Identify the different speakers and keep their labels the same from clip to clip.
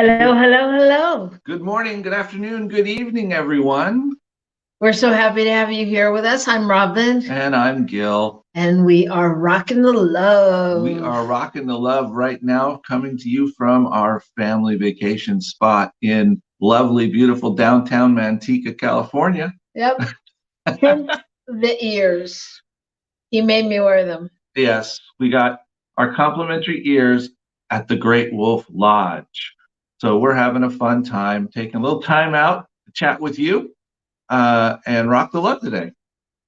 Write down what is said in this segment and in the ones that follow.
Speaker 1: Hello, hello, hello.
Speaker 2: Good morning, good afternoon, good evening, everyone.
Speaker 1: We're so happy to have you here with us. I'm Robyn.
Speaker 2: And I'm Gil.
Speaker 1: And we are rocking the love.
Speaker 2: We are rocking the love right now, coming to you from our family vacation spot in lovely, beautiful downtown Manteca, California.
Speaker 1: Yep. Hence the ears. He made me wear them.
Speaker 2: Yes, we got our complimentary ears at the Great Wolf Lodge. So we're having a fun time, taking a little time out to chat with you and rock the love today.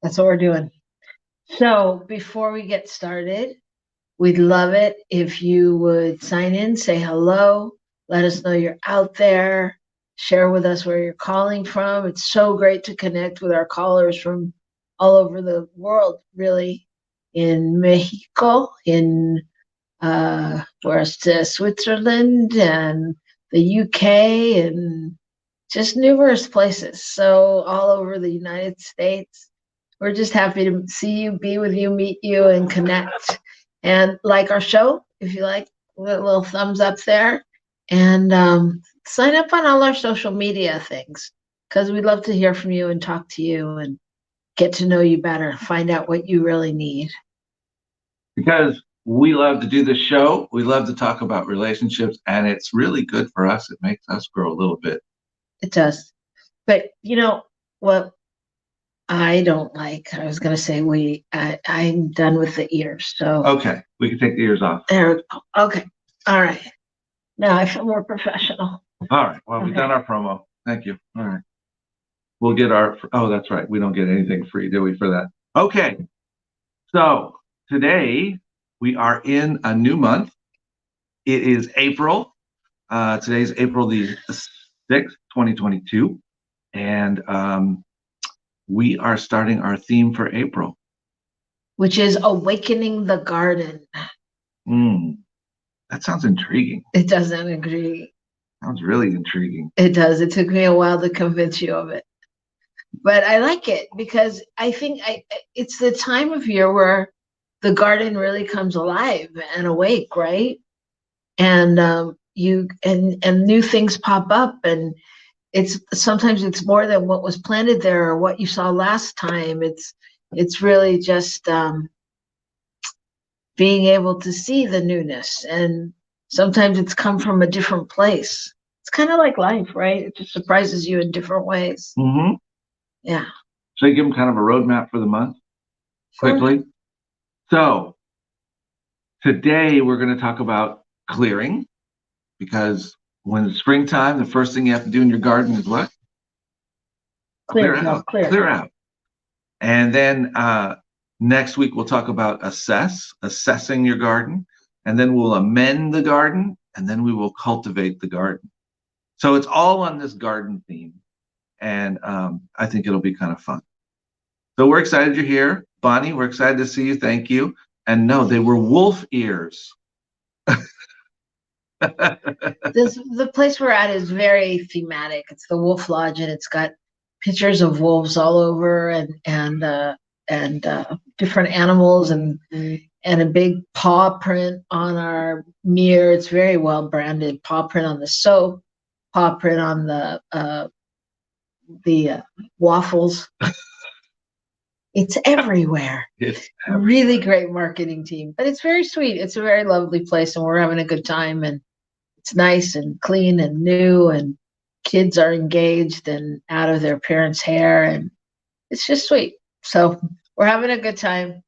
Speaker 1: That's what we're doing. So before we get started, we'd love it if you would sign in, say hello, let us know you're out there, share with us where you're calling from. It's so great to connect with our callers from all over the world, really, in Mexico, in Switzerland and the UK and just numerous places. So all over the United States. We're just happy to see you, be with you, meet you, and connect. And like our show, if you like, a little thumbs up there. And sign up on all our social media things, because we'd love to hear from you and talk to you and get to know you better, find out what you really need.
Speaker 2: Because we love to do this show. We love to talk about relationships, and it's really good for us. It makes us grow a little bit.
Speaker 1: It does. But you know what I don't like? I was going to say I'm done with the ears. So
Speaker 2: okay, we can take the ears off.
Speaker 1: There we go. Okay. All right. Now I feel more professional.
Speaker 2: All right. Well, we've done our promo. Thank you. All right. We'll get our, oh, that's right. We don't get anything free, do we, for that? Okay. So today we are in a new month. It is April. Today's April the 6th, 2022. And we are starting our theme for April,
Speaker 1: which is awakening the garden.
Speaker 2: That sounds intriguing.
Speaker 1: It does sound intriguing.
Speaker 2: Sounds really intriguing.
Speaker 1: It does. It took me a while to convince you of it. But I like it because I think it's the time of year where the garden really comes alive and awake, right? And and new things pop up, and sometimes it's more than what was planted there or what you saw last time. It's really just being able to see the newness, and sometimes it's come from a different place. It's kind of like life, right? It just surprises you in different ways.
Speaker 2: Mm-hmm.
Speaker 1: Yeah.
Speaker 2: So you give them kind of a roadmap for the month, quickly. Sure. So today we're going to talk about clearing, because when it's springtime, the first thing you have to do in your garden is what? Clear out. Clear out. And then next week we'll talk about assessing your garden, and then we'll amend the garden, and then we will cultivate the garden. So it's all on this garden theme, and I think it'll be kind of fun. So we're excited you're here. Bonnie, we're excited to see you. Thank you. And no, they were wolf ears.
Speaker 1: The place we're at is very thematic. It's the Wolf Lodge, and it's got pictures of wolves all over, and different animals, and a big paw print on our mirror. It's very well branded. Paw print on the soap, paw print on the waffles. It's everywhere. It's really great marketing team, but it's very sweet. It's a very lovely place, and we're having a good time, and it's nice and clean and new, and kids are engaged and out of their parents' hair, and it's just sweet. So we're having a good time.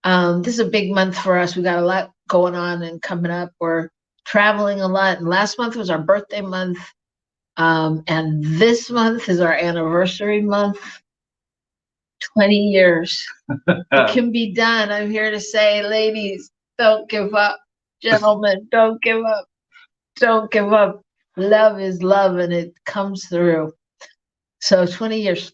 Speaker 1: This is a big month for us. We got a lot going on and coming up. We're traveling a lot, and last month was our birthday month, and this month is our anniversary month. 20 years. It can be done. I'm here to say, ladies, don't give up. Gentlemen, don't give up. Don't give up. Love is love, and it comes through. So 20 years.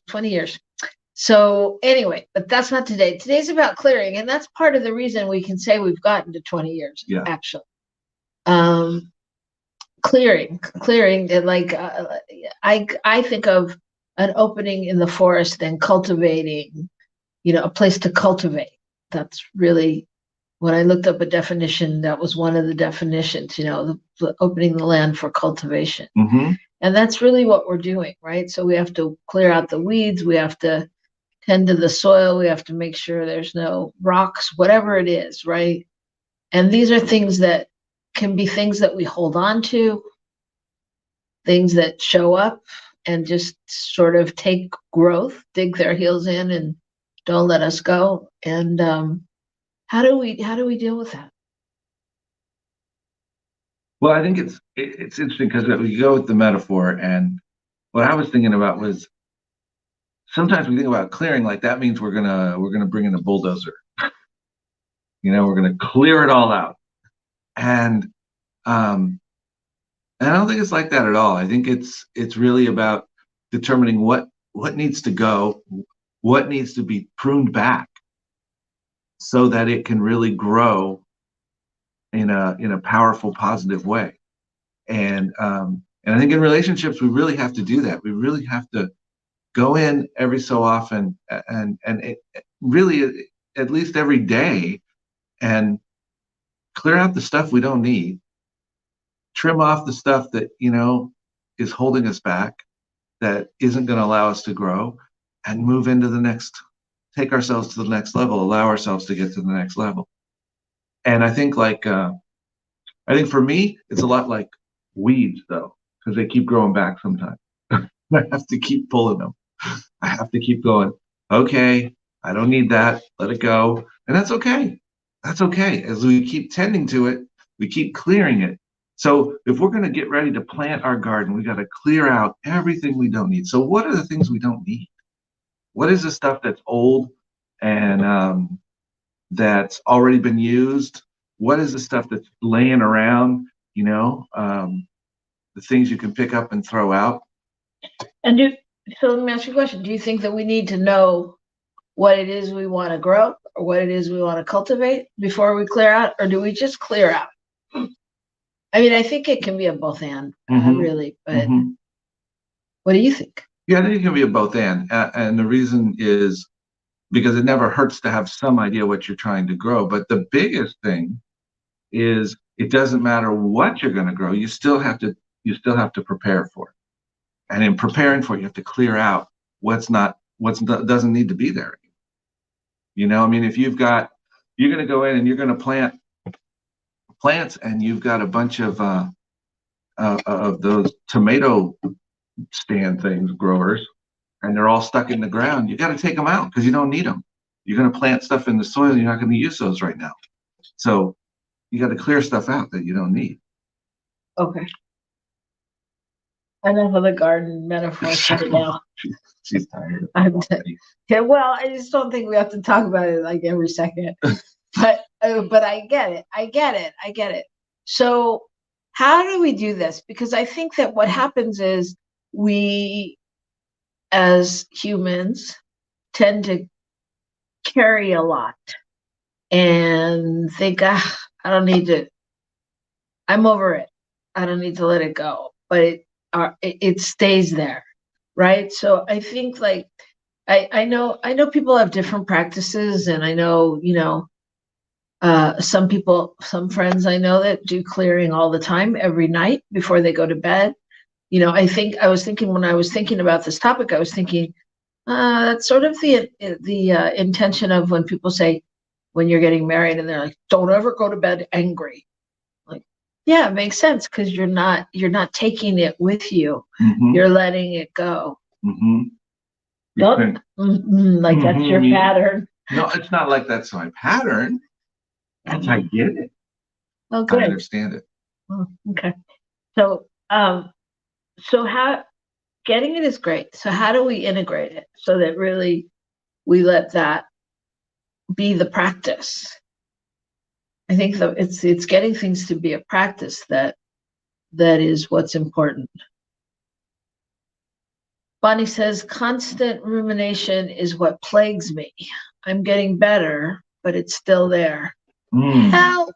Speaker 1: So anyway, but that's not today. Today's about clearing, and that's part of the reason we can say we've gotten to 20 years, actually. Clearing, like I think of an opening in the forest and cultivating, a place to cultivate. That's really when I looked up a definition, that was one of the definitions, the opening the land for cultivation.
Speaker 2: Mm-hmm.
Speaker 1: And that's really what we're doing, right? So we have to clear out the weeds. We have to tend to the soil. We have to make sure there's no rocks, whatever it is, right? And these are things that can be things that we hold on to, things that show up and just sort of take growth, dig their heels in and don't let us go. And how do we deal with that?
Speaker 2: Well, I think it's interesting because we go with the metaphor, and what I was thinking about was sometimes we think about clearing like that means we're gonna bring in a bulldozer. We're gonna clear it all out, and I don't think it's like that at all. I think it's really about determining what needs to go, what needs to be pruned back, so that it can really grow in a powerful, positive way. And I think in relationships we really have to do that. We really have to go in every so often and really at least every day and clear out the stuff we don't need, trim off the stuff that is holding us back, that isn't going to allow us to grow, and move into the next, take ourselves to the next level, allow ourselves to get to the next level. And I think I think for me it's a lot like weeds though, because they keep growing back sometimes. I have to keep pulling them. I have to keep going. Okay, I don't need that. Let it go. And that's okay. That's okay. As we keep tending to it, we keep clearing it. So if we're going to get ready to plant our garden, we got to clear out everything we don't need. So what are the things we don't need? What is the stuff that's old and that's already been used? What is the stuff that's laying around? The things you can pick up and throw out.
Speaker 1: And so let me ask you a question. Do you think that we need to know what it is we want to grow or what it is we want to cultivate before we clear out, or do we just clear out? I mean, I think it can be a both and, really, but what do you think?
Speaker 2: Yeah, I think it can be a both and the reason is because it never hurts to have some idea what you're trying to grow. But the biggest thing is it doesn't matter what you're going to grow. You still have to prepare for it. And in preparing for it, you have to clear out what doesn't need to be there. I mean, if you're going to go in and you're going to plant plants and you've got a bunch of those tomato stand things, growers, and they're all stuck in the ground, you got to take them out because you don't need them. You're going to plant stuff in the soil, you're not going to use those right now. So you got to clear stuff out that you don't need.
Speaker 1: Okay. Enough of the garden metaphors right now.
Speaker 2: She's tired.
Speaker 1: Yeah, well, I just don't think we have to talk about it like every second. But I get it. So how do we do this? Because I think that what happens is we, as humans, tend to carry a lot and think, I don't need to, I'm over it. I don't need to let it go. But it stays there, right? So I think I know people have different practices, and I know, some friends I know that do clearing all the time, every night before they go to bed. I was thinking when I was thinking about this topic, I was thinking that's sort of the intention of when people say when you're getting married and they're like, don't ever go to bed angry. Like, yeah, it makes sense because you're not taking it with you. You're letting it go. That's your pattern.
Speaker 2: No, it's not like that's my pattern. That's I get it.
Speaker 1: Oh, good.
Speaker 2: I understand it.
Speaker 1: Oh, okay. So how getting it is great. So how do we integrate it so that really we let that be the practice? I think that it's getting things to be a practice that is what's important. Bonnie says, constant rumination is what plagues me. I'm getting better, but it's still there. Help!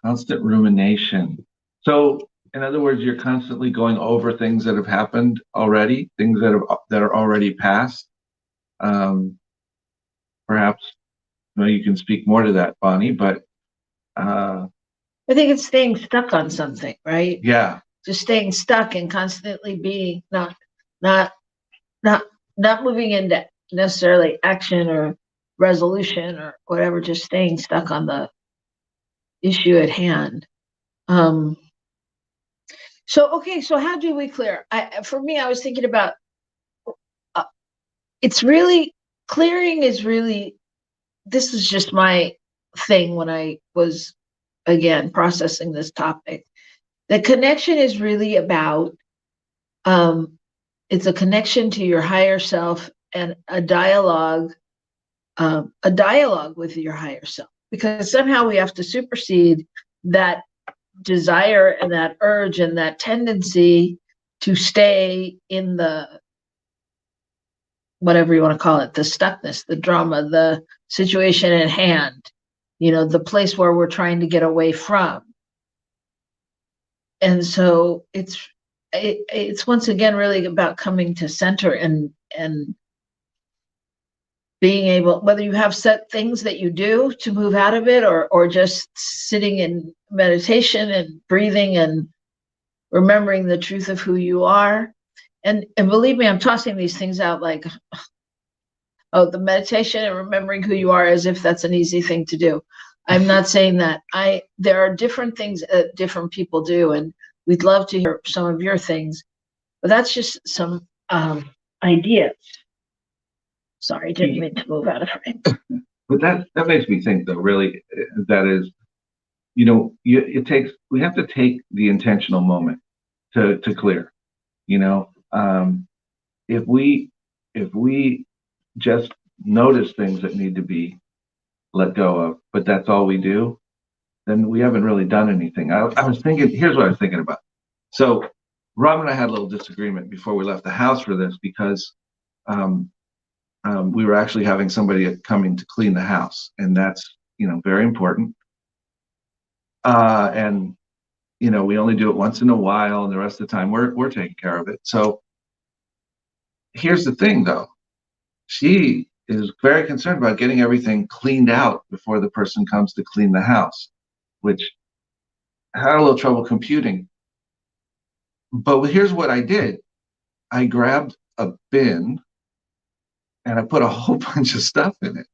Speaker 2: Constant rumination. So, in other words, you're constantly going over things that have happened already, things that are already past. Perhaps Well, you can speak more to that, Bonnie, but
Speaker 1: I think it's staying stuck on something, right?
Speaker 2: yeah,
Speaker 1: Just staying stuck and constantly being not not not moving into necessarily action or resolution or whatever, just staying stuck on the issue at hand. Um, so okay, so how do we clear? For me, I was thinking about uh, it's really clearing is really this is just my thing when I was again processing this topic. The connection is really about um, it's a connection to your higher self and a dialogue with your higher self, because somehow we have to supersede that desire and that urge and that tendency to stay in the whatever you want to call it, the stuckness, the drama, the situation at hand, the place where we're trying to get away from. And so it's once again really about coming to center and being able, whether you have set things that you do to move out of it, or just sitting in meditation and breathing and remembering the truth of who you are. And believe me, I'm tossing these things out like, oh, the meditation and remembering who you are, as if that's an easy thing to do. I'm not saying that. There are different things that different people do, and we'd love to hear some of your things, but that's just some ideas. Sorry, didn't mean to move out of frame.
Speaker 2: But that makes me think, though, really, that is, we have to take the intentional moment to clear. If we just notice things that need to be let go of, but that's all we do, then we haven't really done anything. I was thinking, here's what I was thinking about. So Rob and I had a little disagreement before we left the house for this, because we were actually having somebody coming to clean the house, and that's very important. And we only do it once in a while, and the rest of the time we're taking care of it. So here's the thing, though. She is very concerned about getting everything cleaned out before the person comes to clean the house, which I had a little trouble computing. But here's what I did. I grabbed a bin and I put a whole bunch of stuff in it.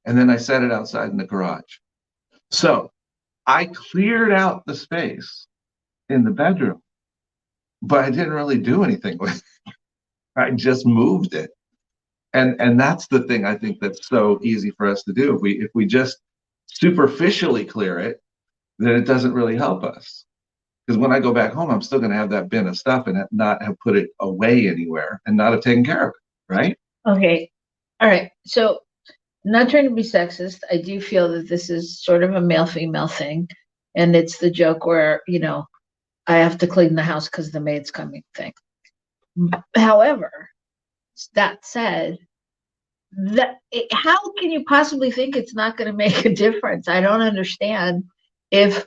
Speaker 2: And then I set it outside in the garage. So I cleared out the space in the bedroom, but I didn't really do anything with it. I just moved it. And that's the thing I think that's so easy for us to do. If we just superficially clear it, then it doesn't really help us. Because when I go back home, I'm still going to have that bin of stuff and not have put it away anywhere and not have taken care of it, right?
Speaker 1: Okay. All right. So, not trying to be sexist, I do feel that this is sort of a male-female thing. And it's the joke where, I have to clean the house because the maid's coming thing. However, that said, how can you possibly think it's not going to make a difference? I don't understand if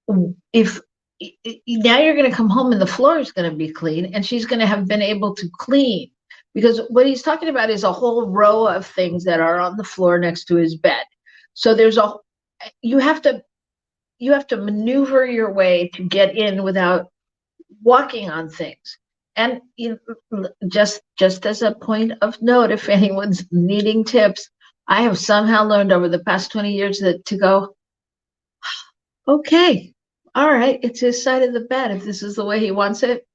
Speaker 1: now you're going to come home and the floor is going to be clean and she's going to have been able to clean, because what he's talking about is a whole row of things that are on the floor next to his bed. So you have to maneuver your way to get in without walking on things. And just as a point of note, if anyone's needing tips, I have somehow learned over the past 20 years that to go, okay, all right, it's his side of the bed. If this is the way he wants it,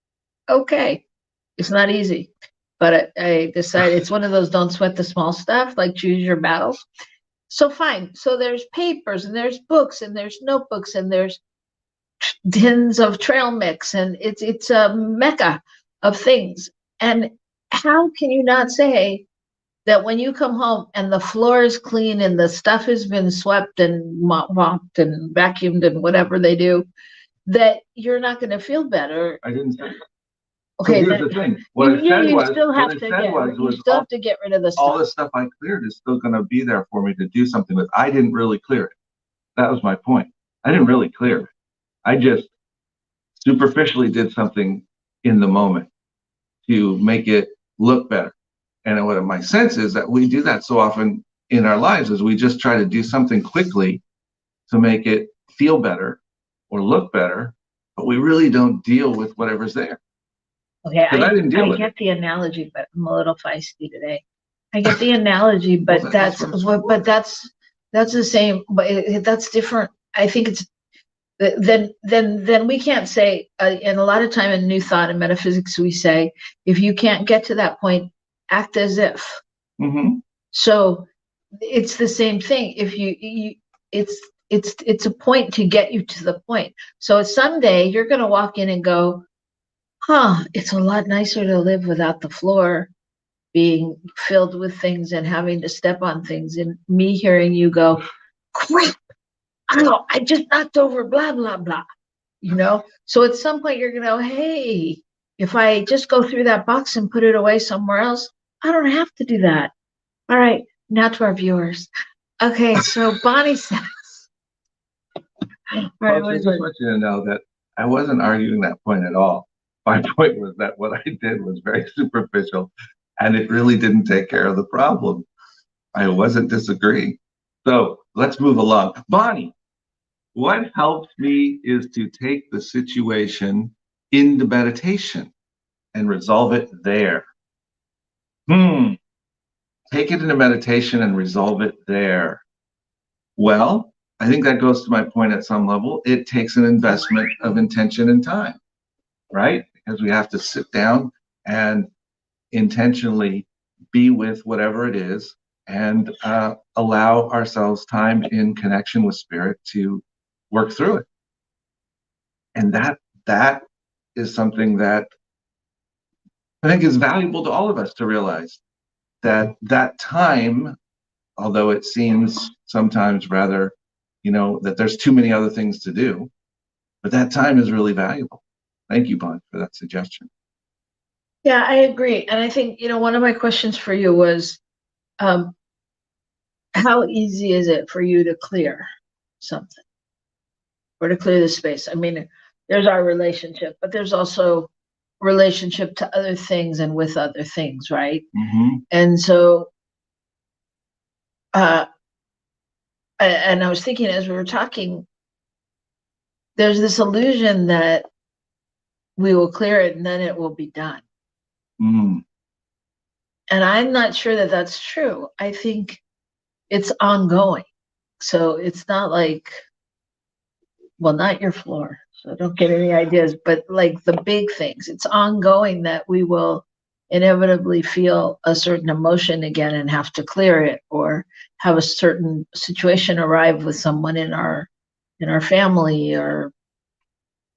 Speaker 1: okay. It's not easy, but I decided it's one of those don't sweat the small stuff, like choose your battles. So fine. So there's papers and there's books and there's notebooks and there's tins of trail mix, and it's a mecca of things. And how can you not say that when you come home and the floor is clean and the stuff has been swept and mopped and vacuumed and whatever they do, that you're not going to feel better?
Speaker 2: I didn't say that.
Speaker 1: Okay,
Speaker 2: so here's the thing. What I said was,
Speaker 1: you still have to get rid of the stuff.
Speaker 2: All the stuff I cleared is still going to be there for me to do something with. I didn't really clear it. That was my point. I didn't really clear it. I just superficially did something in the moment to make it look better. And what my sense is that we do that so often in our lives is we just try to do something quickly to make it feel better or look better, but we really don't deal with whatever's there.
Speaker 1: Okay,
Speaker 2: Because I didn't deal
Speaker 1: I
Speaker 2: with
Speaker 1: get
Speaker 2: it.
Speaker 1: the analogy, but I'm a little feisty today. I get the analogy, but
Speaker 2: Well,
Speaker 1: that's
Speaker 2: what it's for.
Speaker 1: but that's the same, but that's different. I think it's then we can't say, and a lot of time in New Thought and metaphysics we say, if you can't get to that point, act as if.
Speaker 2: Mhm.
Speaker 1: So it's the same thing. If it's a point to get you to the point. So someday you're going to walk in and go, huh, it's a lot nicer to live without the floor being filled with things and having to step on things, and me hearing you go, crap, oh, I just knocked over blah blah blah, so at some point you're gonna go, hey, if I just go through that box and put it away somewhere else, I don't have to do that. All right, now to our viewers. Okay, so Bonnie says, all right,
Speaker 2: Well, I just want you to know that I wasn't arguing that point at all. My point was that what I did was very superficial and it really didn't take care of the problem. I wasn't disagreeing. So let's move along. Bonnie, what helps me is to take the situation into meditation and resolve it there. Take it into meditation and resolve it there. Well, I think that goes to my point at some level. It takes an investment of intention and time, right? Because we have to sit down and intentionally be with whatever it is and allow ourselves time in connection with spirit to work through it. And that is something that I think is valuable to all of us to realize that time, although it seems sometimes rather, that there's too many other things to do, but that time is really valuable. Thank you, Bon, for that suggestion.
Speaker 1: Yeah, I agree. And I think, one of my questions for you was, how easy is it for you to clear something or to clear the space? I mean, there's our relationship, but there's also relationship to other things and with other things, right?
Speaker 2: Mm-hmm.
Speaker 1: And so, and I was thinking as we were talking, there's this illusion that we will clear it and then it will be done.
Speaker 2: Mm.
Speaker 1: And I'm not sure that that's true. I think it's ongoing. So it's not like, well, not your floor, so don't get any ideas, but like the big things, it's ongoing that we will inevitably feel a certain emotion again and have to clear it, or have a certain situation arrive with someone in our family, or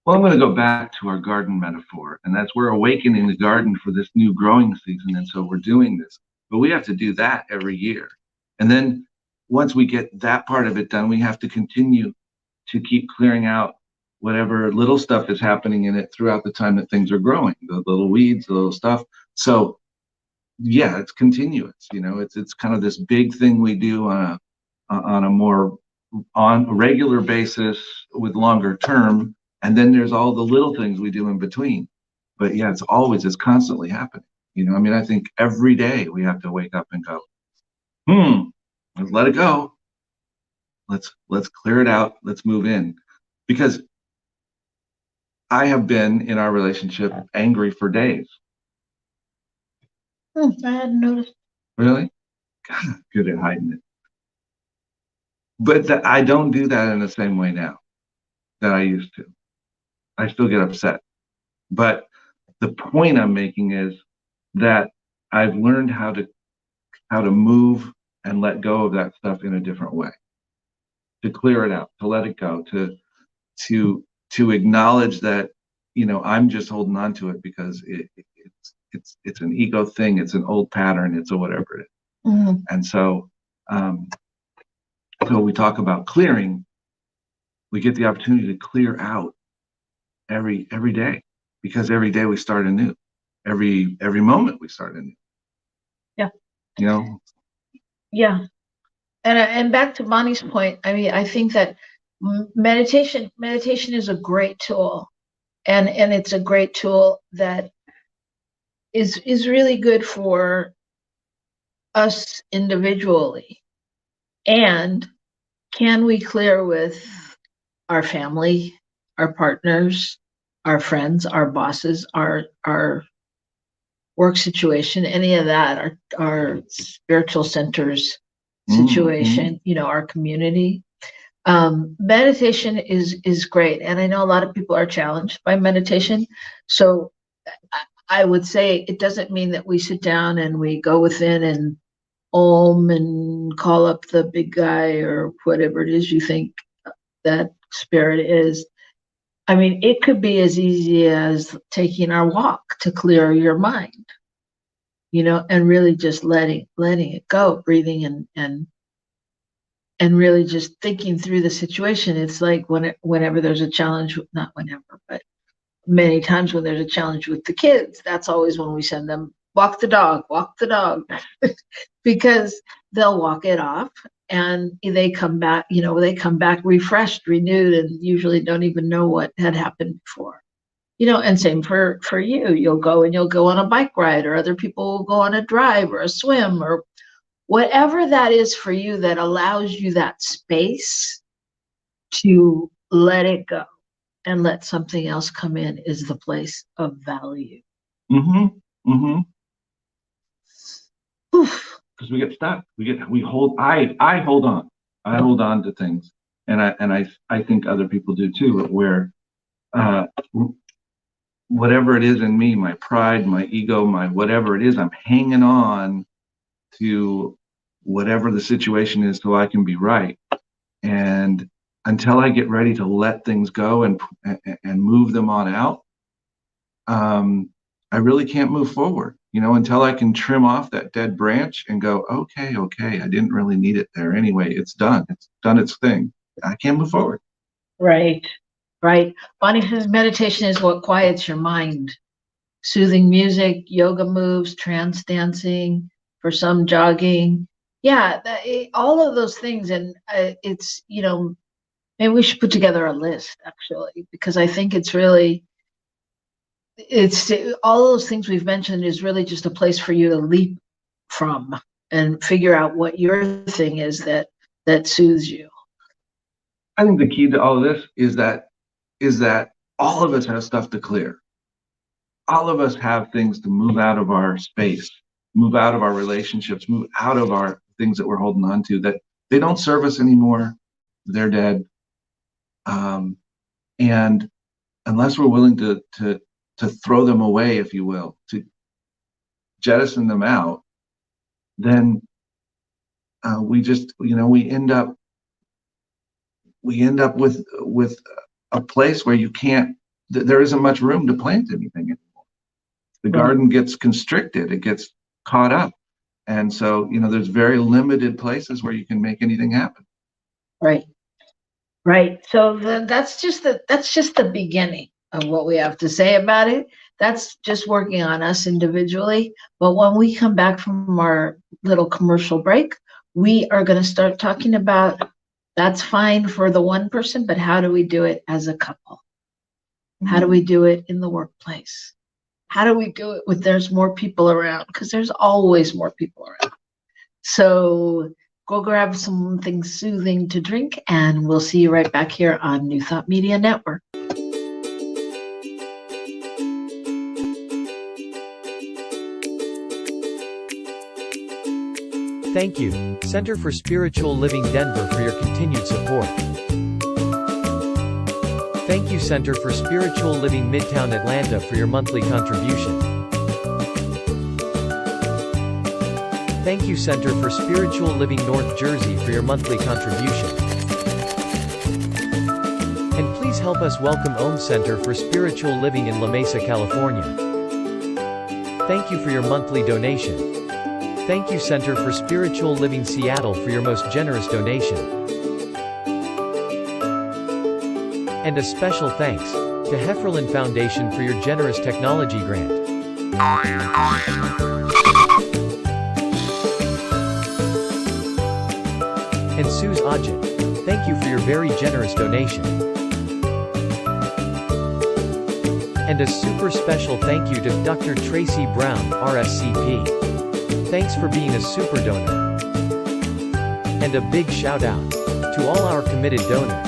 Speaker 2: Well, I'm going to go back to our garden metaphor, and that's we're awakening the garden for this new growing season, and so we're doing this. But we have to do that every year. And then once we get that part of it done, we have to continue to keep clearing out whatever little stuff is happening in it throughout the time that things are growing, the little weeds, the little stuff. So yeah, it's continuous. It's kind of this big thing we do on a more on a regular basis with longer term, and then there's all the little things we do in between. But yeah, it's constantly happening. I think every day we have to wake up and go, let's let it go. Let's clear it out. Let's move in. Because I have been in our relationship angry for days.
Speaker 1: I hadn't noticed.
Speaker 2: Really? God, good at hiding it. But I don't do that in the same way now that I used to. I still get upset. But the point I'm making is that I've learned how to move and let go of that stuff in a different way, to clear it out, to let it go, to acknowledge that I'm just holding on to it because it's an ego thing, it's an old pattern, it's a whatever it is.
Speaker 1: Mm-hmm.
Speaker 2: And so we talk about clearing. We get the opportunity to clear out every day, because every day we start anew. Every moment we start anew.
Speaker 1: Yeah.
Speaker 2: Yeah.
Speaker 1: And back to Bonnie's point, I mean, I think that meditation is a great tool, and it's a great tool that is really good for us individually. And can we clear with our family, our partners, our friends, our bosses, our work situation, any of that, our spiritual centers situation, our community. Meditation is great, and I know a lot of people are challenged by meditation. So I would say it doesn't mean that we sit down and we go within and and call up the big guy or whatever it is you think that spirit is. I mean, it could be as easy as taking our walk to clear your mind, and really just letting it go, breathing and really just thinking through the situation. It's like whenever there's a challenge, not whenever, but many times when there's a challenge with the kids, that's always when we send them walk the dog, because they'll walk it off and they come back, refreshed, renewed, and usually don't even know what had happened before. And same for you. You'll go on a bike ride, or other people will go on a drive or a swim, or whatever that is for you that allows you that space to let it go and let something else come in is the place of value.
Speaker 2: Because we get stuck. I hold on to things, and I think other people do too, where whatever it is in me, my pride, my ego, my whatever it is, I'm hanging on to whatever the situation is so I can be right. And until I get ready to let things go and move them on out, I really can't move forward, until I can trim off that dead branch and go, okay, I didn't really need it there anyway. It's done its thing. I can't move forward.
Speaker 1: Right. Bonnie says meditation is what quiets your mind. Soothing music, yoga moves, trance dancing, for some jogging. Yeah, all of those things. And it's, maybe we should put together a list, actually, because I think it's all those things we've mentioned is really just a place for you to leap from and figure out what your thing is that soothes you.
Speaker 2: I think the key to all of this is that all of us have stuff to clear. All of us have things to move out of our space, move out of our relationships, move out of our things that we're holding on to, that they don't serve us anymore. They're dead. And unless we're willing to throw them away, if you will, to jettison them out, then we just, we end up with a place where there isn't much room to plant anything anymore. The garden gets constricted, it gets caught up. And so, there's very limited places where you can make anything happen.
Speaker 1: Right. So that's just the beginning of what we have to say about it. That's just working on us individually. But when we come back from our little commercial break, we are going to start talking about that's fine for the one person, but how do we do it as a couple? How do we do it in the workplace? How do we do it when there's more people around? Because there's always more people around. So go grab something soothing to drink, and we'll see you right back here on New Thought Media Network.
Speaker 3: Thank you, Center for Spiritual Living Denver, for your continued support. Thank you, Center for Spiritual Living Midtown Atlanta, for your monthly contribution. Thank you, Center for Spiritual Living North Jersey, for your monthly contribution. And please help us welcome Olmstead Center for Spiritual Living in La Mesa, California. Thank you for your monthly donation. Thank you, Center for Spiritual Living Seattle, for your most generous donation. And a special thanks to Hefferlin Foundation for your generous technology grant. And Suze Ajit, thank you for your very generous donation. And a super special thank you to Dr. Tracy Brown, RSCP. Thanks for being a super donor. And a big shout out to all our committed donors.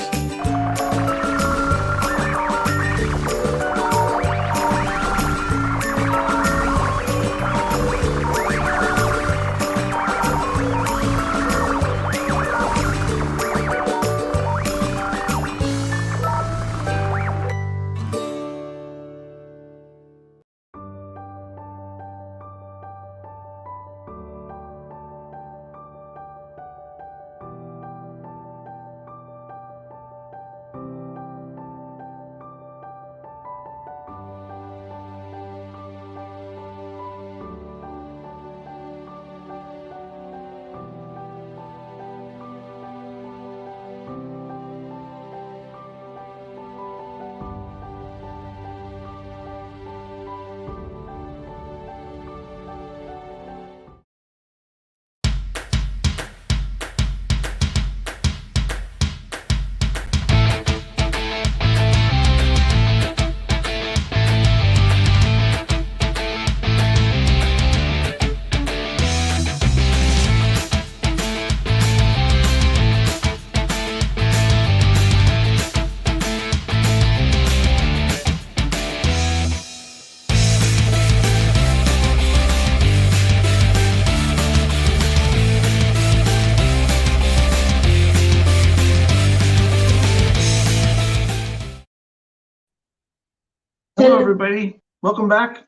Speaker 2: Hello, everybody. Welcome back.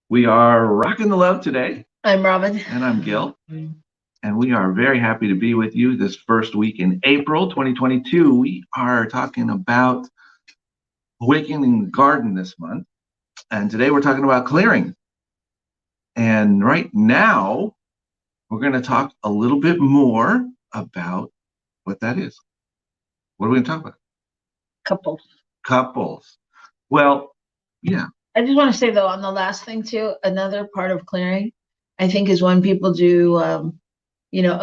Speaker 2: We are Rockin the Love today.
Speaker 1: I'm Robyn.
Speaker 2: And I'm Gil. And we are very happy to be with you this first week in April 2022. We are talking about awakening the garden this month. And today we're talking about clearing. And right now, we're going to talk a little bit more about what that is. What are we going to talk about? Couples. Well, yeah.
Speaker 1: I just want to say, though, on the last thing, too, another part of clearing, I think, is when people do, a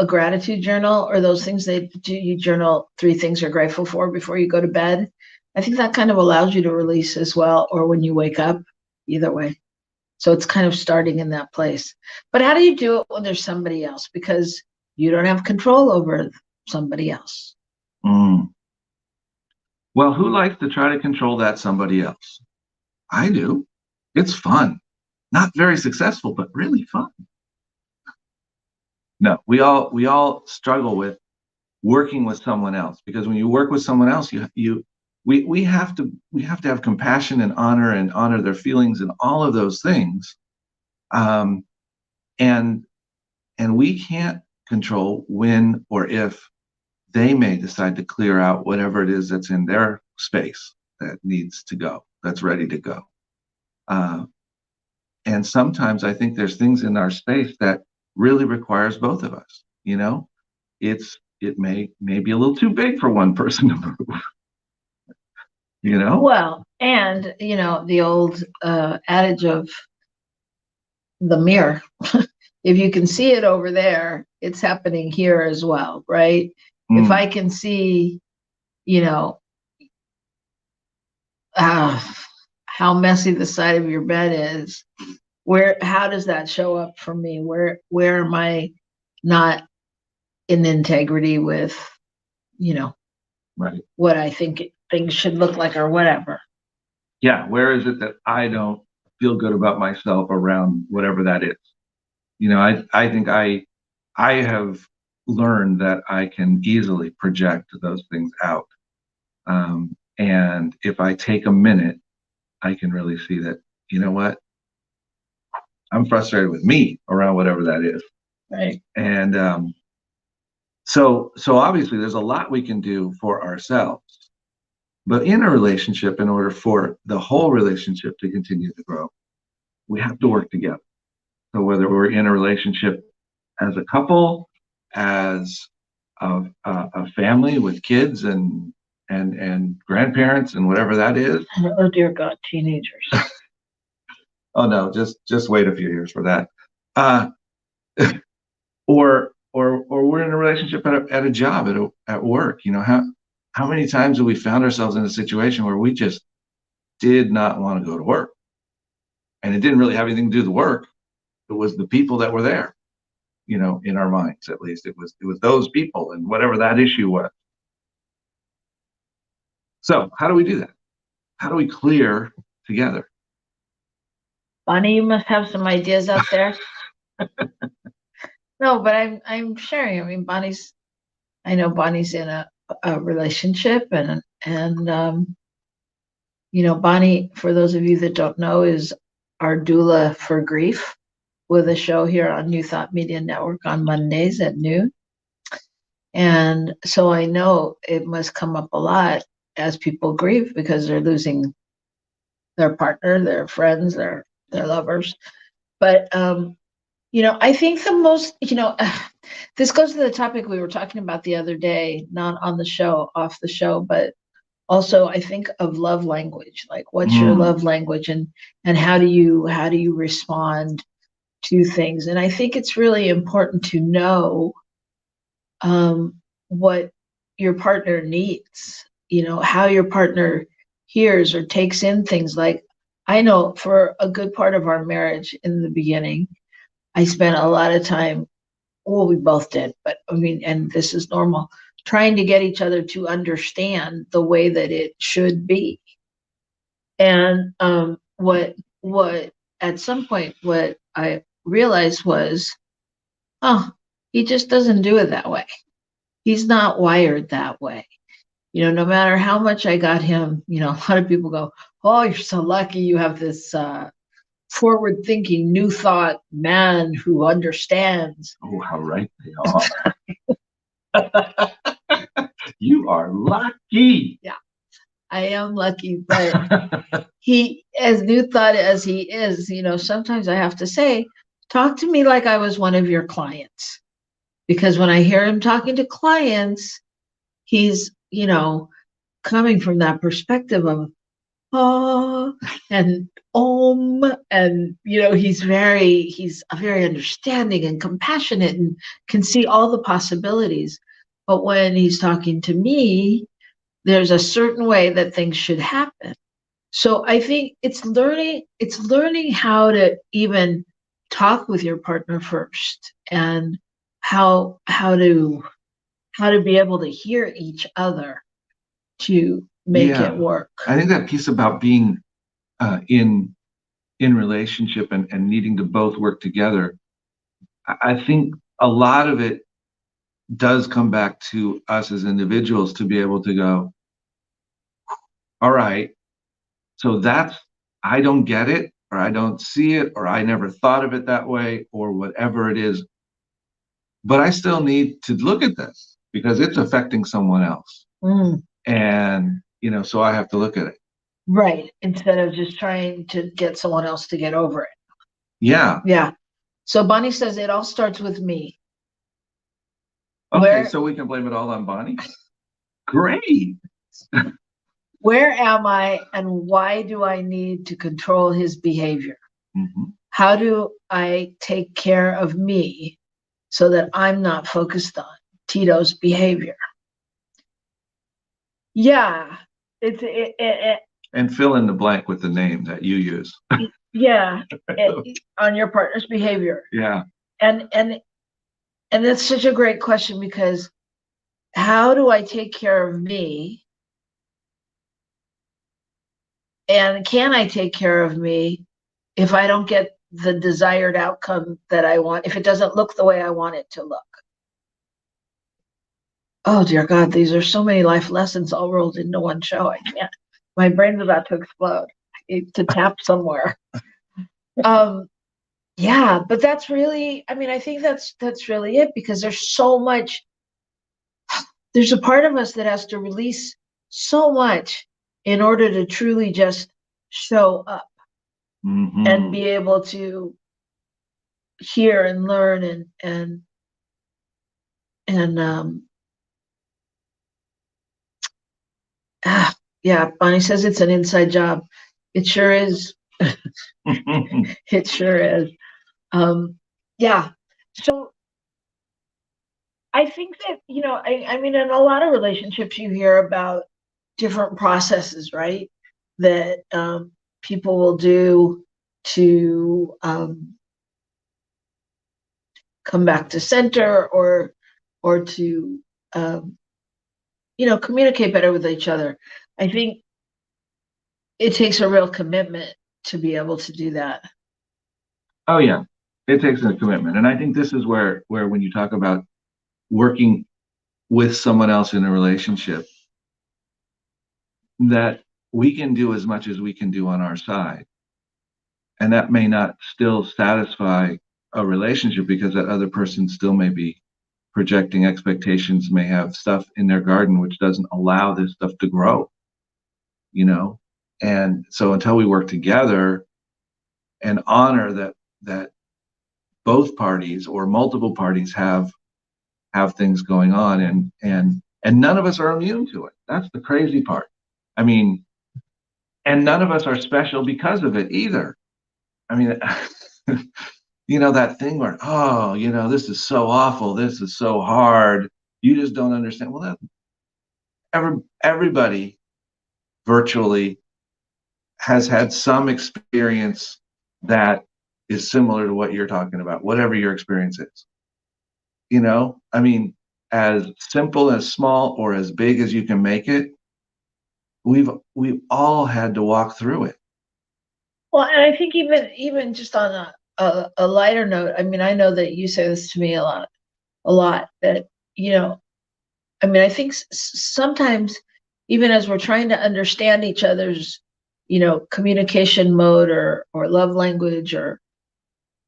Speaker 1: gratitude journal, or those things they do, you journal 3 things you're grateful for before you go to bed. I think that kind of allows you to release as well, or when you wake up, either way. So it's kind of starting in that place. But how do you do it when there's somebody else? Because you don't have control over somebody else.
Speaker 2: Well, who likes to try to control that somebody else? I do. It's fun. Not very successful, but really fun. No, we all struggle with working with someone else, because when you work with someone else, we have to have compassion and honor their feelings and all of those things. And we can't control when or if they may decide to clear out whatever it is that's in their space that needs to go, that's ready to go. And sometimes I think there's things in our space that really requires both of us. It may be a little too big for one person to move.
Speaker 1: Well, and the old adage of the mirror. If you can see it over there, it's happening here as well, right? If I can see, how messy the side of your bed is, how does that show up for me? Where am I not in integrity with,
Speaker 2: right, what
Speaker 1: I think things should look like, or whatever?
Speaker 2: Yeah, where is it that I don't feel good about myself around whatever that is? I think I have learned that I can easily project those things out. And if I take a minute, I can really see that, you know what? I'm frustrated with me around whatever that is.
Speaker 1: Right.
Speaker 2: And so obviously there's a lot we can do for ourselves. But in a relationship, in order for the whole relationship to continue to grow, we have to work together. So whether we're in a relationship as a couple, as a family with kids and grandparents and whatever that is.
Speaker 1: Oh dear God, teenagers.
Speaker 2: Oh no, just wait a few years for that. Or we're in a relationship at a job, at work. How many times have we found ourselves in a situation where we just did not want to go to work? And it didn't really have anything to do with the work. It was the people that were there. in our minds, at least. It was those people and whatever that issue was. So how do we do that? How do we clear together?
Speaker 1: Bonnie, you must have some ideas out there. No, but I'm sharing. I mean, I know Bonnie's in a relationship, and Bonnie, for those of you that don't know, is our doula for grief, with a show here on New Thought Media Network on Mondays at noon. And so I know it must come up a lot as people grieve, because they're losing their partner, their friends, their lovers. But I think the most, this goes to the topic we were talking about the other day, not on the show, off the show, but also I think of love language. Like, what's your love language, and how do you respond to things? And I think it's really important to know what your partner needs, how your partner hears or takes in things. Like, I know for a good part of our marriage in the beginning, I spent a lot of time, well, we both did, but I mean, and this is normal, trying to get each other to understand the way that it should be. And what at some point, what I realized was, oh, he just doesn't do it that way. He's not wired that way. No matter how much I got him, a lot of people go, oh, you're so lucky you have this forward thinking, new thought man who understands.
Speaker 2: Oh, how right they are. You are lucky.
Speaker 1: Yeah, I am lucky, but he, as new thought as he is, sometimes I have to say, talk to me like I was one of your clients. Because when I hear him talking to clients, he's, coming from that perspective of, oh, and and he's very understanding and compassionate and can see all the possibilities. But when he's talking to me, there's a certain way that things should happen. So I think it's learning how to even talk with your partner first, and how to be able to hear each other to make it work.
Speaker 2: I think that piece about being in relationship and needing to both work together, I think a lot of it does come back to us as individuals to be able to go, all right, so that's, I don't get it, or I don't see it, or I never thought of it that way, or whatever it is, but I still need to look at this because it's affecting someone else. And so I have to look at it.
Speaker 1: Right. Instead of just trying to get someone else to get over it.
Speaker 2: Yeah.
Speaker 1: Yeah. So Bonnie says it all starts with me.
Speaker 2: Okay, so we can blame it all on Bonnie? Great.
Speaker 1: Where am I, and why do I need to control his behavior? How do I take care of me so that I'm not focused on Tito's behavior? Yeah.
Speaker 2: And fill in the blank with the name that you use.
Speaker 1: Yeah. On your partner's behavior.
Speaker 2: Yeah.
Speaker 1: And that's such a great question, because how do I take care of me? And can I take care of me if I don't get the desired outcome that I want, if it doesn't look the way I want it to look? Oh, dear God, these are so many life lessons all rolled into one show. I can't. My brain's about to explode. I need to tap somewhere. Yeah, but that's really, I think that's really it, because there's so much. There's a part of us that has to release so much in order to truly just show up and be able to hear and learn and yeah, Bonnie says it's an inside job. It sure is. It sure is. Yeah. So I think that, I mean, in a lot of relationships, you hear about different processes, right? That people will do to come back to center, or to communicate better with each other. I think it takes a real commitment to be able to do that.
Speaker 2: Oh yeah, it takes a commitment, and I think this is where when you talk about working with someone else in a relationship, that we can do as much as we can do on our side, and that may not still satisfy a relationship because that other person still may be projecting expectations, may have stuff in their garden which doesn't allow this stuff to grow, and so until we work together and honor that both parties or multiple parties have things going on, and none of us are immune to it. That's the crazy part. I mean, and none of us are special because of it either. I mean, that thing where, oh, this is so awful, this is so hard, you just don't understand. Well, everybody virtually has had some experience that is similar to what you're talking about, whatever your experience is. I mean, as simple, as small, or as big as you can make it, we've all had to walk through it.
Speaker 1: Well, and I think even just on a lighter note, I mean, I know that you say this to me a lot, that, I mean, I think sometimes even as we're trying to understand each other's, communication mode or love language or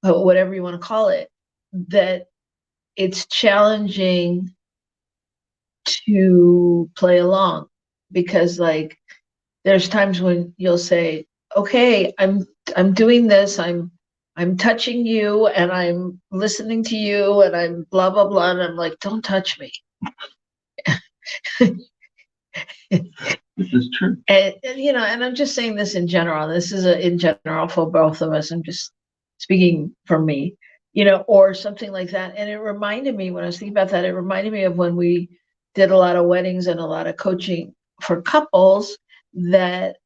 Speaker 1: whatever you want to call it, that it's challenging to play along, because like there's times when you'll say, okay, I'm doing this, I'm touching you and I'm listening to you and I'm blah blah blah, and I'm like, don't touch me.
Speaker 2: This is true.
Speaker 1: And I'm just saying this in general. This is in general for both of us. I'm just speaking for me, or something like that. And it reminded me, when I was thinking about that, it reminded me of when we did a lot of weddings and a lot of coaching for couples, that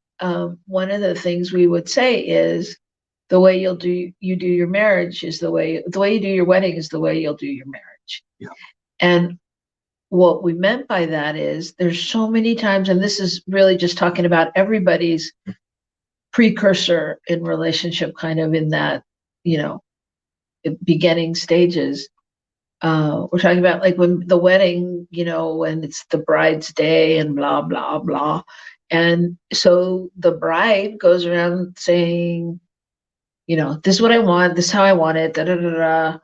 Speaker 1: one of the things we would say is, the way you do your marriage is the way you do your wedding is the way you'll do your marriage.
Speaker 2: Yeah.
Speaker 1: And what we meant by that is, there's so many times, and this is really just talking about everybody's precursor in relationship, kind of in that, beginning stages. We're talking about like when the wedding, when it's the bride's day and blah, blah, blah. And so the bride goes around saying, this is what I want, this is how I want it, da, da, da, da,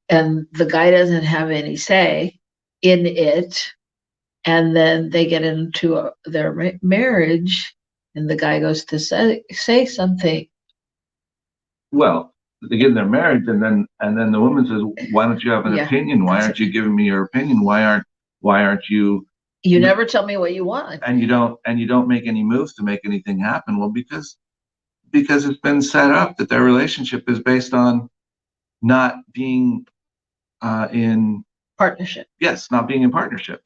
Speaker 1: and the guy doesn't have any say in it. And then they get into their marriage, and the guy goes to say something.
Speaker 2: Well, they get in their marriage, and then the woman says, why don't you have an opinion? Why aren't you giving me your opinion? Why aren't you?
Speaker 1: You never tell me what you want.
Speaker 2: And you don't make any moves to make anything happen. Well, because it's been set up that their relationship is based on not being in
Speaker 1: partnership.
Speaker 2: Yes, not being in partnership.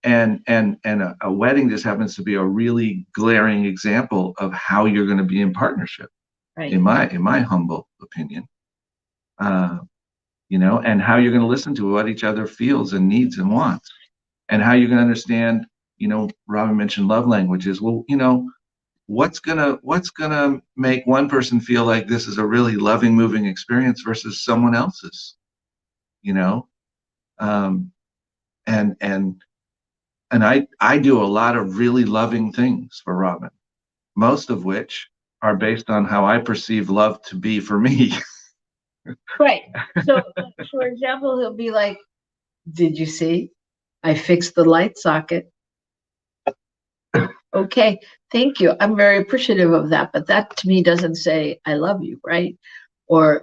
Speaker 2: And a wedding just happens to be a really glaring example of how you're going to be in partnership.
Speaker 1: Right.
Speaker 2: In my humble opinion, and how you're going to listen to what each other feels and needs and wants, and how you're going to understand. Robyn mentioned love languages. Well, what's gonna make one person feel like this is a really loving, moving experience versus someone else's, and I do a lot of really loving things for Robyn, most of which are based on how I perceive love to be for me.
Speaker 1: Right. So, for example, he'll be like, did you see? I fixed the light socket. Okay, thank you. I'm very appreciative of that. But that to me doesn't say I love you, right? Or,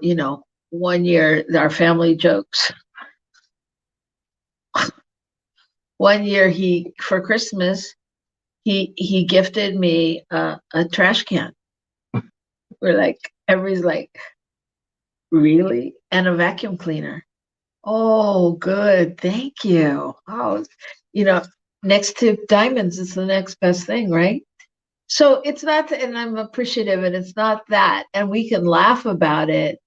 Speaker 1: one year, our family jokes. One year for Christmas, he gifted me a trash can. We're like, everybody's like, really? And a vacuum cleaner. Oh, good. Thank you. Oh, next to diamonds, it's the next best thing, right? So it's not, and I'm appreciative, and it's not that. And we can laugh about it,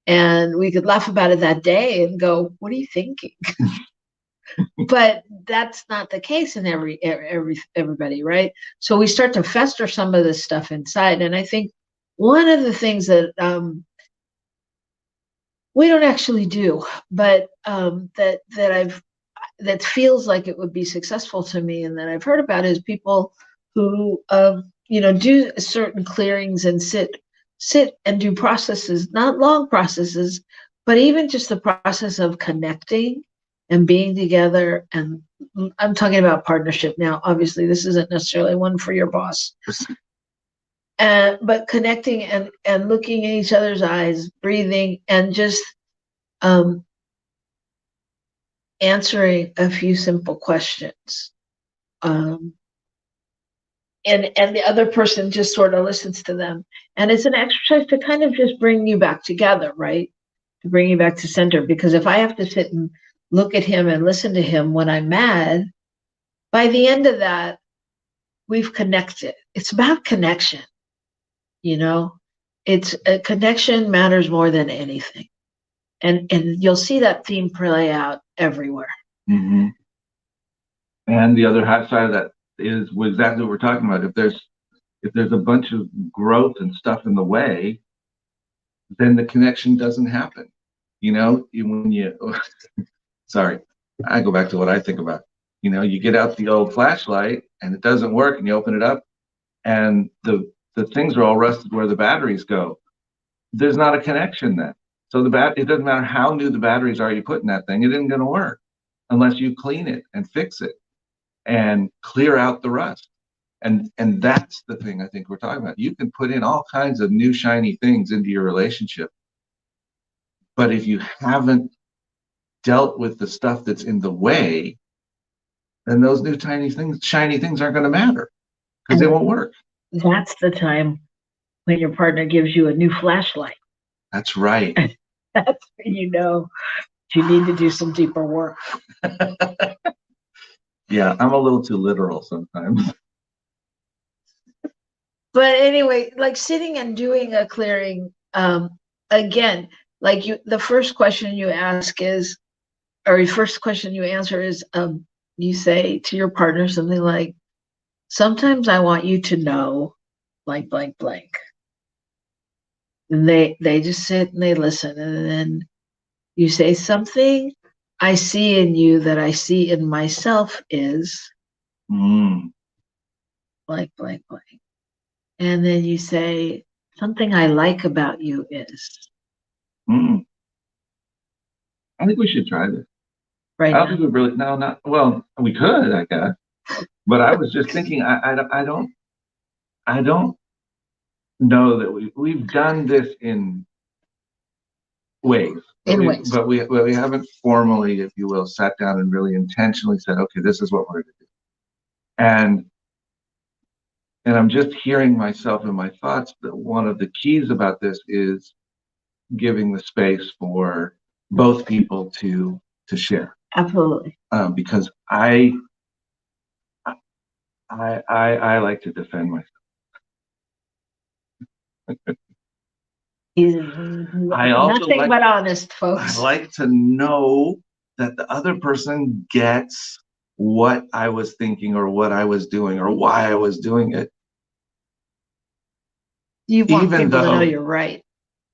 Speaker 1: and we could laugh about it that day and go, what are you thinking? But that's not the case in everybody, right? So we start to fester some of this stuff inside. And I think one of the things that we don't actually do, but that feels like it would be successful to me, and that I've heard about, is people who do certain clearings and sit and do processes, not long processes, but even just the process of connecting and being together. And I'm talking about partnership now. Obviously, this isn't necessarily one for your boss. But connecting and looking in each other's eyes, breathing, and just answering a few simple questions. And the other person just sort of listens to them. And it's an exercise to kind of just bring you back together, right? To bring you back to center. Because if I have to sit and look at him and listen to him when I'm mad, by the end of that, we've connected. It's about connection. It's a connection matters more than anything. And you'll see that theme play out everywhere.
Speaker 2: Mm-hmm. And the other side of that is exactly what we're talking about. If there's a bunch of growth and stuff in the way, then the connection doesn't happen. Sorry, I go back to what I think about. You get out the old flashlight and it doesn't work, and you open it up and the things are all rusted where the batteries go. There's not a connection then. So it doesn't matter how new the batteries are you put in that thing, it isn't going to work unless you clean it and fix it and clear out the rust. And that's the thing I think we're talking about. You can put in all kinds of new shiny things into your relationship, but if you haven't dealt with the stuff that's in the way, then those new shiny things aren't going to matter because they won't work.
Speaker 1: That's the time when your partner gives you a new flashlight.
Speaker 2: That's right.
Speaker 1: That's when you need to do some deeper work.
Speaker 2: Yeah, I'm a little too literal sometimes.
Speaker 1: But anyway, like sitting and doing a clearing, again, like the first question you ask is, or your first question you answer is, you say to your partner something like, sometimes I want you to know, blank, blank, blank. And they just sit and they listen. And then you say, something I see in you that I see in myself is blank, blank, blank. And then you say, something I like about you is.
Speaker 2: I think we should try this.
Speaker 1: Right.
Speaker 2: I don't think we really, no, not, well, we could, I guess. But I was just thinking, I don't know that we've done this in ways. But we haven't formally, if you will, sat down and really intentionally said, okay, this is what we're going to do. And I'm just hearing myself in my thoughts that one of the keys about this is giving the space for both people to share.
Speaker 1: Absolutely.
Speaker 2: Because I like to defend myself. I also
Speaker 1: nothing but honest, folks.
Speaker 2: I like to know that the other person gets what I was thinking or what I was doing or why I was doing it.
Speaker 1: You want people to know you're right.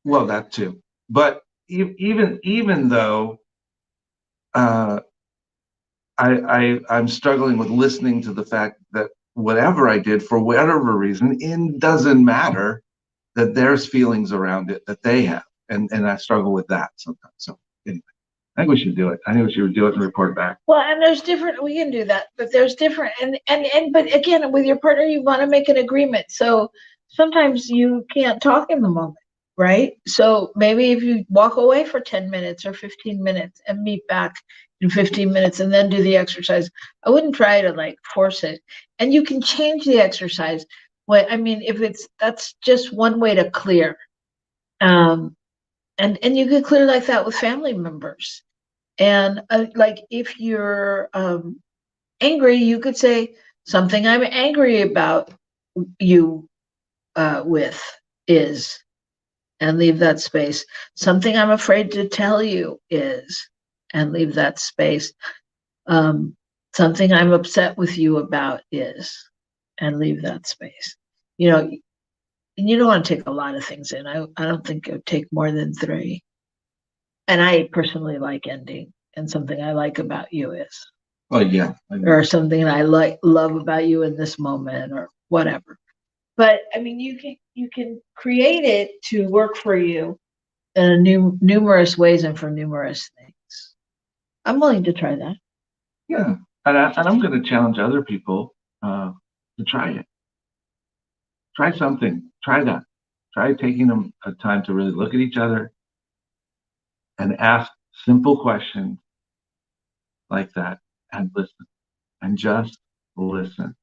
Speaker 2: Well, that too. But even though I'm struggling with listening to the fact that whatever I did, for whatever reason, it doesn't matter, that there's feelings around it that they have. And I struggle with that sometimes. So anyway, I think we should do it. I think we should do it and report back.
Speaker 1: Well, and we can do that, but there's different, but again, with your partner, you want to make an agreement. So sometimes you can't talk in the moment, right? So maybe if you walk away for 10 minutes or 15 minutes and meet back in 15 minutes and then do the exercise, I wouldn't try to force it. And you can change the exercise. That's just one way to clear. And you could clear like that with family members. And if you're angry, you could say, something I'm angry about you with is, and leave that space. Something I'm afraid to tell you is, and leave that space. Something I'm upset with you about is, and leave that space. You know, and you don't want to take a lot of things in. I don't think it would take more than 3. And I personally like ending, and something I like about you is,
Speaker 2: Oh yeah.
Speaker 1: or something I love about you in this moment, or whatever. But I mean, you can create it to work for you in a numerous ways and for numerous things. I'm willing to try that.
Speaker 2: Yeah. And I'm going to challenge other people to try it. Try something. Try that. Try taking them a time to really look at each other and ask simple questions like that and listen and just listen.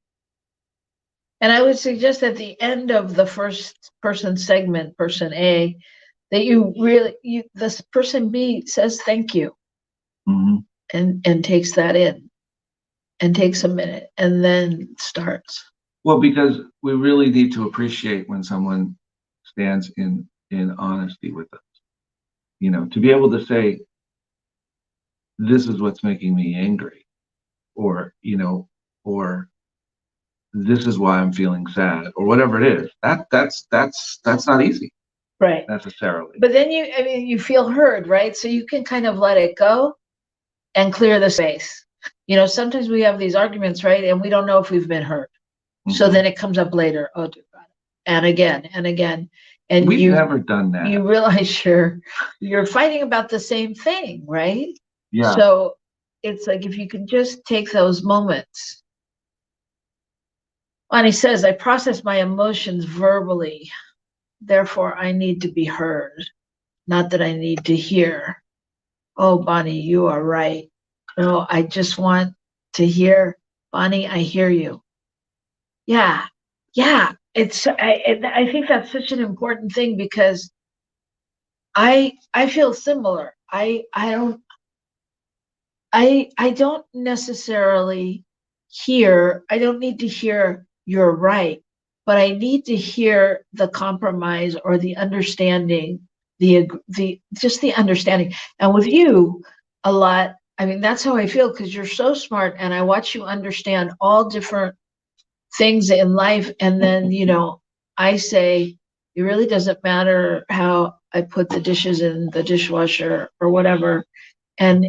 Speaker 1: And I would suggest at the end of the first person segment, person A, that this person B says thank you,
Speaker 2: Mm-hmm.
Speaker 1: and takes that in and takes a minute and then starts.
Speaker 2: Well, because we really need to appreciate when someone stands in honesty with us. You know, to be able to say, this is what's making me angry, or, you know, or this is why I'm feeling sad, or whatever it is. That's not easy
Speaker 1: Right.
Speaker 2: necessarily.
Speaker 1: But then you feel heard, right? So you can kind of let it go and clear the space. You know, sometimes we have these arguments, right? And we don't know if we've been heard. Mm-hmm. So then it comes up later. Oh, and again and again. And
Speaker 2: we've never done that.
Speaker 1: You realize you're fighting about the same thing, right?
Speaker 2: Yeah.
Speaker 1: So it's like, if you can just take those moments. And he says, I process my emotions verbally. Therefore, I need to be heard, not that I need to hear. Oh, Bonnie, you are right. No, I just want to hear, Bonnie, I hear you. Yeah. I think that's such an important thing, because I feel similar. I don't necessarily hear. I don't need to hear you're right, but I need to hear the compromise or the understanding, the understanding. And with you, a lot. I mean, that's how I feel, because you're so smart, and I watch you understand all different things in life. And then, I say, it really doesn't matter how I put the dishes in the dishwasher or whatever. And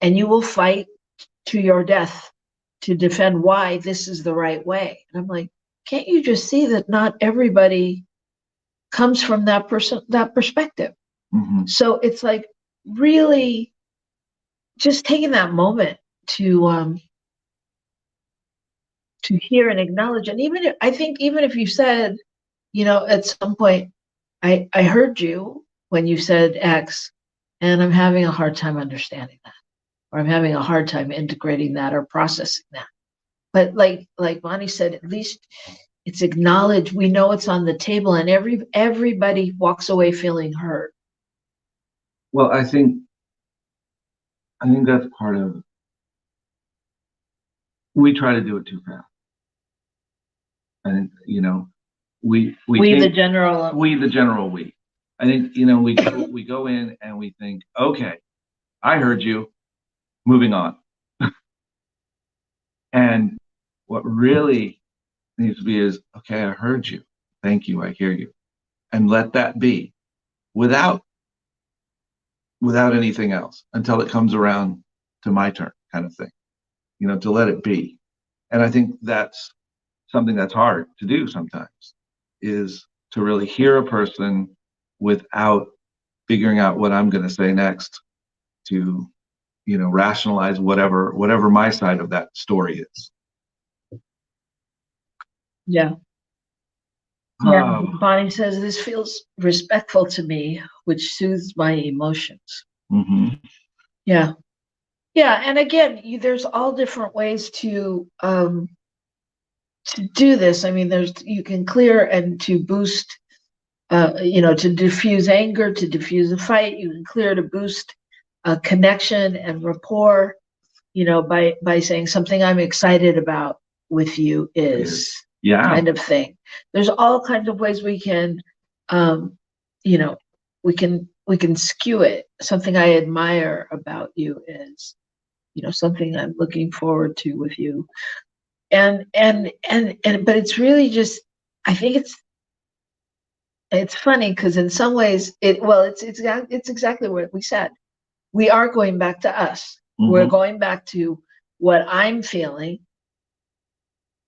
Speaker 1: you will fight to your death to defend why this is the right way. And I'm like, can't you just see that not everybody comes from that perspective? Mm-hmm. So it's like really just taking that moment to hear and acknowledge. And even if you said, at some point, I heard you when you said X, and I'm having a hard time understanding that, or I'm having a hard time integrating that or processing that. But like Bonnie said, at least it's acknowledged. We know it's on the table, and everybody walks away feeling heard.
Speaker 2: Well, I think that's part of. We try to do it too fast, and we
Speaker 1: the general.
Speaker 2: We. I think we go in and we think, okay, I heard you. Moving on. And what really needs to be is, okay, I heard you. Thank you. I hear you. And let that be without anything else until it comes around to my turn, kind of thing, to let it be. And I think that's something that's hard to do sometimes, is to really hear a person without figuring out what I'm going to say next, to rationalize whatever my side of that story is.
Speaker 1: Yeah. Bonnie says, this feels respectful to me, which soothes my emotions.
Speaker 2: Mm-hmm.
Speaker 1: Yeah. And again, there's all different ways to do this. I mean, you can clear and to boost, to diffuse anger, to diffuse a fight. You can clear to boost connection and rapport, by saying something I'm excited about with you is kind of thing. There's all kinds of ways we can you know, we can skew it. Something I admire about you is, something I'm looking forward to with you. And but it's really just, I think it's funny because in some ways it's exactly what we said. We are going back to us. We're going back to what I'm feeling,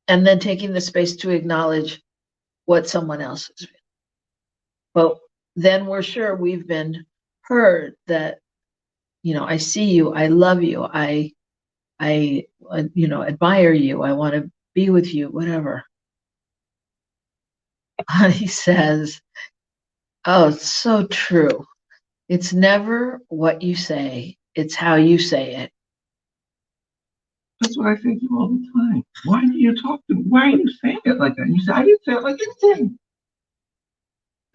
Speaker 1: and then taking the space to acknowledge what someone else is feeling. But then we're sure we've been heard, that, I see you, I love you, I admire you, I want to be with you, whatever. Honey says, oh, it's so true. It's never what you say, it's how you say it.
Speaker 2: That's what I say to you all the time. Why do you talk to me? Why are you saying it like that? And you say, I didn't say it like anything.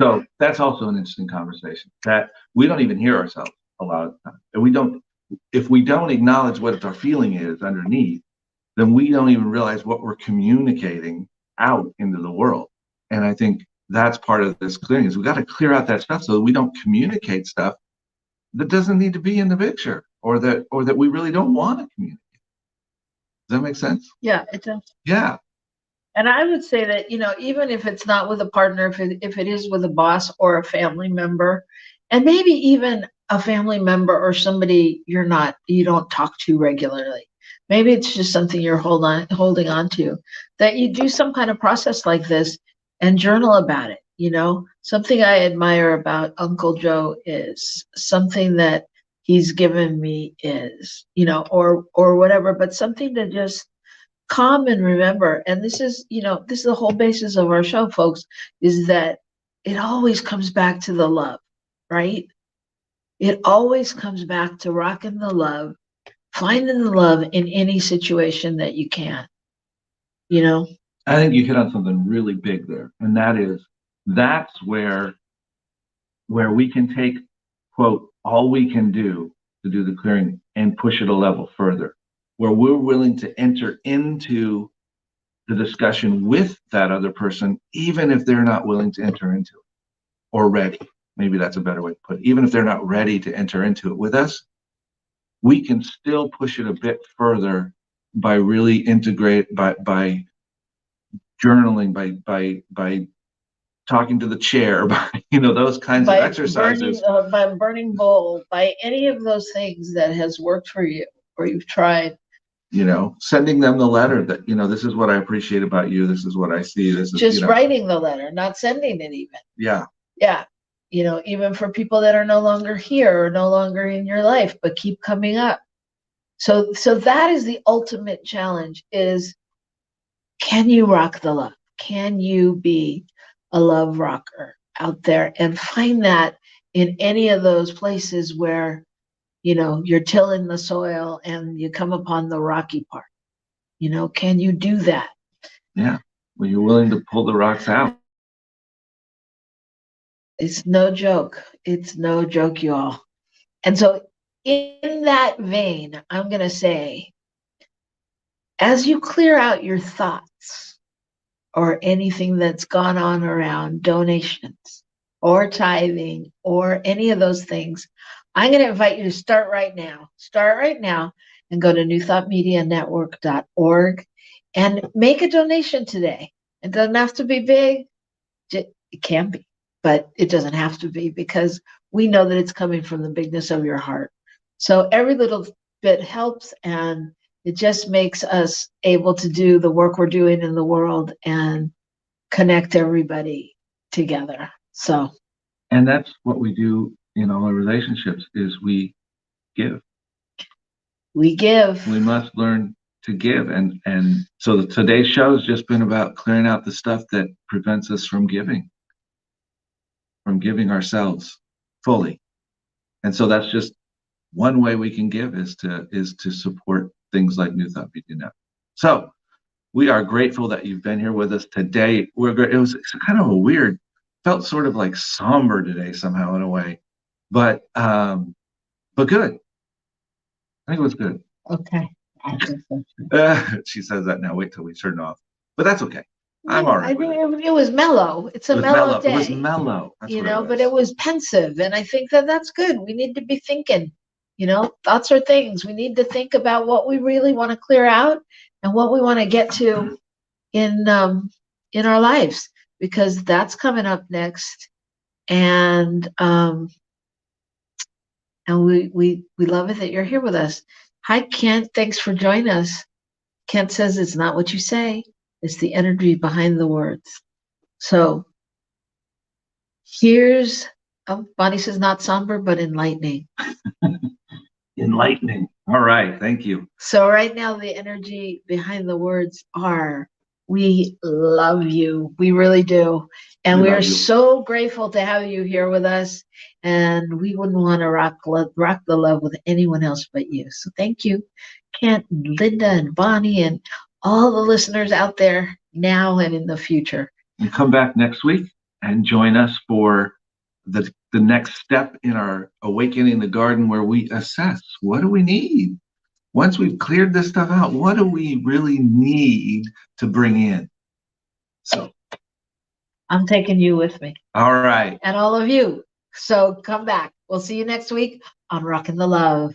Speaker 2: So that's also an interesting conversation that we don't even hear ourselves a lot of the time. And if we don't acknowledge what our feeling is underneath, then we don't even realize what we're communicating out into the world. And I think that's part of this clearing, is we got to clear out that stuff so that we don't communicate stuff that doesn't need to be in the picture, or that we really don't want to communicate. Does that make sense?
Speaker 1: Yeah, it does.
Speaker 2: Yeah.
Speaker 1: And I would say that, even if it's not with a partner, if it is with a boss or a family member, and maybe even a family member or somebody you don't talk to regularly, maybe it's just something you're holding on to, that you do some kind of process like this and journal about it. Something I admire about Uncle Joe is something that he's given me is, or whatever, but something to just calm and remember. And this is the whole basis of our show, folks, is that it always comes back to the love, right? It always comes back to rocking the love, finding the love in any situation that you can.
Speaker 2: I think you hit on something really big there, and that's where we can take, quote, all we can do to do the clearing and push it a level further, where we're willing to enter into the discussion with that other person, even if they're not willing to enter into it, or ready. Maybe that's a better way to put it. Even if they're not ready to enter into it with us, we can still push it a bit further by really by journaling, by talking to the chair, by those kinds of exercises,
Speaker 1: by burning bowl, by any of those things that has worked for you or you've tried.
Speaker 2: Sending them the letter that, this is what I appreciate about you, this is what I see, this is
Speaker 1: just writing the letter, not sending it even.
Speaker 2: Yeah.
Speaker 1: Even for people that are no longer here or no longer in your life but keep coming up. So that is the ultimate challenge, is, can you rock the love? Can you be a love rocker out there and find that in any of those places where, you're tilling the soil and you come upon the rocky part? Can you do that?
Speaker 2: Yeah. Well, you're willing to pull the rocks out.
Speaker 1: It's no joke. It's no joke, you all. And so in that vein, I'm going to say, as you clear out your thoughts or anything that's gone on around donations or tithing or any of those things, I'm going to invite you to start right now. Start right now and go to newthoughtmedianetwork.org and make a donation today. It doesn't have to be big. It can be, but it doesn't have to be, because we know that it's coming from the bigness of your heart. So every little bit helps, and it just makes us able to do the work we're doing in the world and connect everybody together.
Speaker 2: And that's what we do in all our relationships, is we give.
Speaker 1: We give.
Speaker 2: We must learn to give. And so today's show has just been about clearing out the stuff that prevents us from giving ourselves fully. And so that's just one way we can give, is to support things like New Thought Media Network. So we are grateful that you've been here with us today. It was kind of felt sort of like somber today somehow, in a way, but good. I think it was good.
Speaker 1: Okay.
Speaker 2: She says that now. Wait till we turn it off, but that's okay. I'm all
Speaker 1: I
Speaker 2: right with
Speaker 1: think
Speaker 2: it.
Speaker 1: it was mellow. It's
Speaker 2: It
Speaker 1: a
Speaker 2: was
Speaker 1: mellow
Speaker 2: mellow. It was
Speaker 1: day,
Speaker 2: mellow. That's what
Speaker 1: but it was pensive. And I think that that's good. We need to be thinking, thoughts are things. We need to think about what we really want to clear out and what we want to get to in our lives, because that's coming up next. And we love it that you're here with us. Hi, Kent. Thanks for joining us. Kent says it's not what you say, it's the energy behind the words. So here's, Bonnie says not somber, but enlightening.
Speaker 2: Enlightening. All right. Thank you.
Speaker 1: So right now, the energy behind the words are, we love you. We really do. And we are so grateful to have you here with us. And we wouldn't want to rock the love with anyone else but you. So thank you, Kent, and Linda, and Bonnie, and all the listeners out there now and in the future.
Speaker 2: And come back next week and join us for the next step in our Awakening the Garden, where we assess, what do we need? Once we've cleared this stuff out, what do we really need to bring in? So
Speaker 1: I'm taking you with me.
Speaker 2: All right.
Speaker 1: And all of you. So come back. We'll see you next week on Rockin the Love.